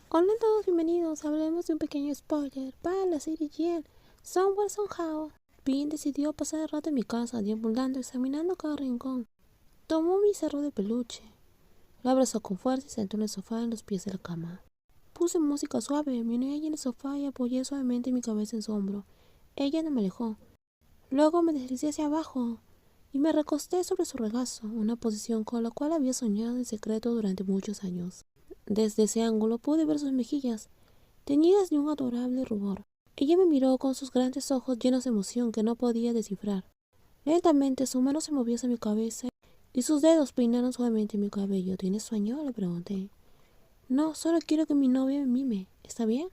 Hola a todos, bienvenidos. Hablemos de un pequeño spoiler para la serie Yen. Somewhere Somehow. Pin decidió pasar el rato en mi casa, deambulando, examinando cada rincón. Tomó mi cerro de peluche. Lo abrazó con fuerza y sentó en el sofá en los pies de la cama. Puse música suave, me uní a ella en el sofá y apoyé suavemente mi cabeza en su hombro. Ella no me alejó. Luego me deslicé hacia abajo y me recosté sobre su regazo, una posición con la cual había soñado en secreto durante muchos años. Desde ese ángulo pude ver sus mejillas, teñidas de un adorable rubor. Ella me miró con sus grandes ojos llenos de emoción que no podía descifrar. Lentamente su mano se movió hacia mi cabeza y sus dedos peinaron suavemente mi cabello. ¿Tienes sueño?, le pregunté. No, solo quiero que mi novia me mime. ¿Está bien?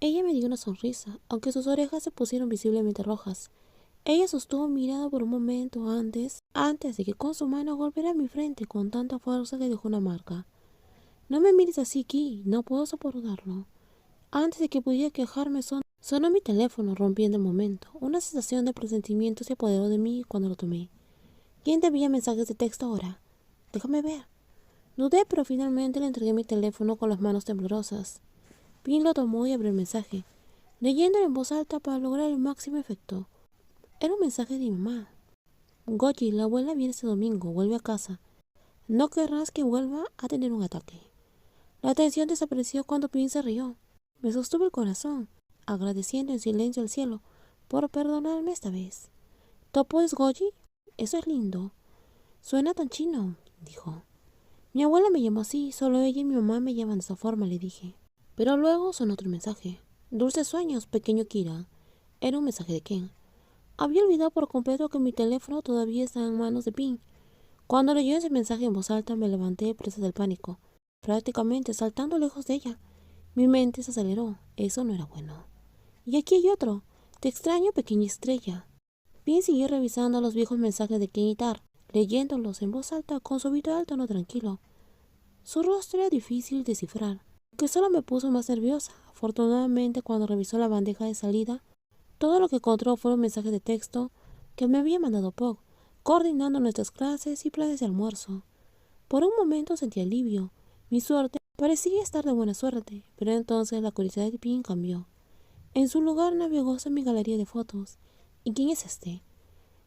Ella me dio una sonrisa, aunque sus orejas se pusieron visiblemente rojas. Ella sostuvo mi mirada por un momento antes de que con su mano golpeara mi frente con tanta fuerza que dejó una marca. No me mires así, Ki, no puedo soportarlo. Antes de que pudiera quejarme, sonó mi teléfono, rompiendo el momento. Una sensación de presentimiento se apoderó de mí cuando lo tomé. ¿Quién te envía mensajes de texto ahora? Déjame ver. Dudé, pero finalmente le entregué mi teléfono con las manos temblorosas. Pin lo tomó y abrió el mensaje, leyéndolo en voz alta para lograr el máximo efecto. Era un mensaje de mi mamá. Goji, la abuela viene este domingo, vuelve a casa. No querrás que vuelva a tener un ataque. La tensión desapareció cuando Pin se rió. Me sostuve el corazón, agradeciendo en silencio al cielo por perdonarme esta vez. ¿Topo es Goji? Eso es lindo. Suena tan chino, dijo. Mi abuela me llamó así, solo ella y mi mamá me llaman de esa forma, le dije. Pero luego sonó otro mensaje. Dulces sueños, pequeño Kira. Era un mensaje de Ken. Había olvidado por completo que mi teléfono todavía estaba en manos de Pin. Cuando leyó ese mensaje en voz alta me levanté presa del pánico, prácticamente saltando lejos de ella. Mi mente se aceleró. Eso no era bueno. Y aquí hay otro. Te extraño, pequeña estrella. Pin siguió revisando los viejos mensajes de Ken y Tar, leyéndolos en voz alta con su habitual tono tranquilo. Su rostro era difícil de descifrar, que solo me puso más nerviosa. Afortunadamente, cuando revisó la bandeja de salida, todo lo que encontró fueron mensajes de texto que me había mandado Pog, coordinando nuestras clases y planes de almuerzo. Por un momento sentí alivio. Mi suerte parecía estar de buena suerte, pero entonces la curiosidad de Pin cambió. En su lugar navegó hacia mi galería de fotos. ¿Y quién es este?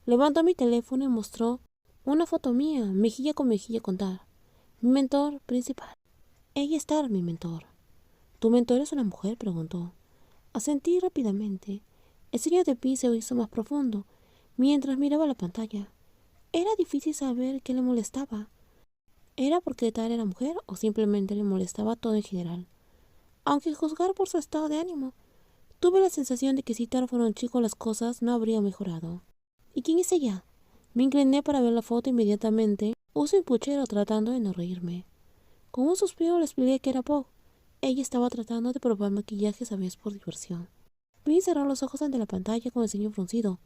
Levantó mi teléfono y mostró una foto mía, mejilla con Tar, mi mentor principal. Ella es Tar, mi mentor. ¿Tu mentor es una mujer?, preguntó. Asentí rápidamente. El sello de Pin se hizo más profundo mientras miraba la pantalla. Era difícil saber qué le molestaba. ¿Era porque Tar era mujer o simplemente le molestaba todo en general? Aunque juzgar por su estado de ánimo, tuve la sensación de que si Tar fuera un chico las cosas no habrían mejorado. ¿Y quién es ella? Me incliné para ver la foto inmediatamente. Usé un puchero tratando de no reírme. Con un suspiro le expliqué que era Pog. Ella estaba tratando de probar maquillaje esa vez por diversión. Vi cerrar los ojos ante la pantalla con el ceño fruncido,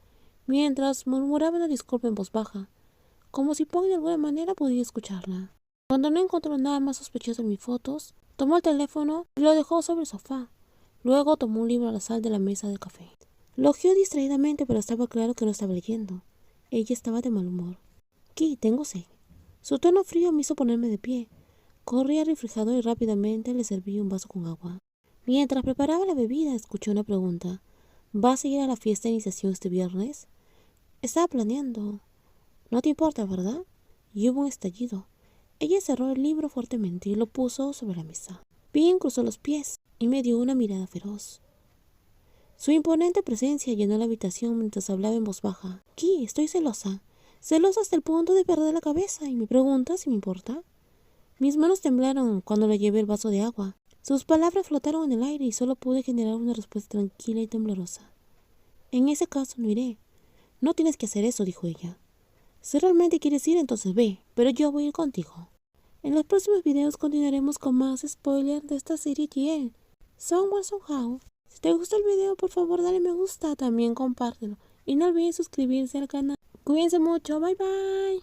mientras murmuraba una disculpa en voz baja, como si Pog de alguna manera pudiera escucharla. Cuando no encontró nada más sospechoso en mis fotos, tomó el teléfono y lo dejó sobre el sofá. Luego tomó un libro al azar de la mesa de café. Lo hojeó distraídamente, pero estaba claro que no estaba leyendo. Ella estaba de mal humor. ¿Qué? Tengo sed. Su tono frío me hizo ponerme de pie. Corrí al refrigerador y rápidamente le serví un vaso con agua. Mientras preparaba la bebida, escuché una pregunta. ¿Vas a ir a la fiesta de iniciación este viernes? Estaba planeando. No te importa, ¿verdad? Y hubo un estallido. Ella cerró el libro fuertemente y lo puso sobre la mesa. Pin cruzó los pies y me dio una mirada feroz. Su imponente presencia llenó la habitación mientras hablaba en voz baja. ¿Qué? Estoy celosa. Celosa hasta el punto de perder la cabeza y me pregunta si me importa. Mis manos temblaron cuando le llevé el vaso de agua. Sus palabras flotaron en el aire y solo pude generar una respuesta tranquila y temblorosa. En ese caso no iré. No tienes que hacer eso, dijo ella. Si realmente quieres ir, entonces ve, pero yo voy a ir contigo. En los próximos videos continuaremos con más spoilers de esta serie Yen. Somewhere Somehow. Si te gustó el video, por favor dale me gusta, también compártelo. Y no olvides suscribirse al canal. Cuídense mucho, bye bye.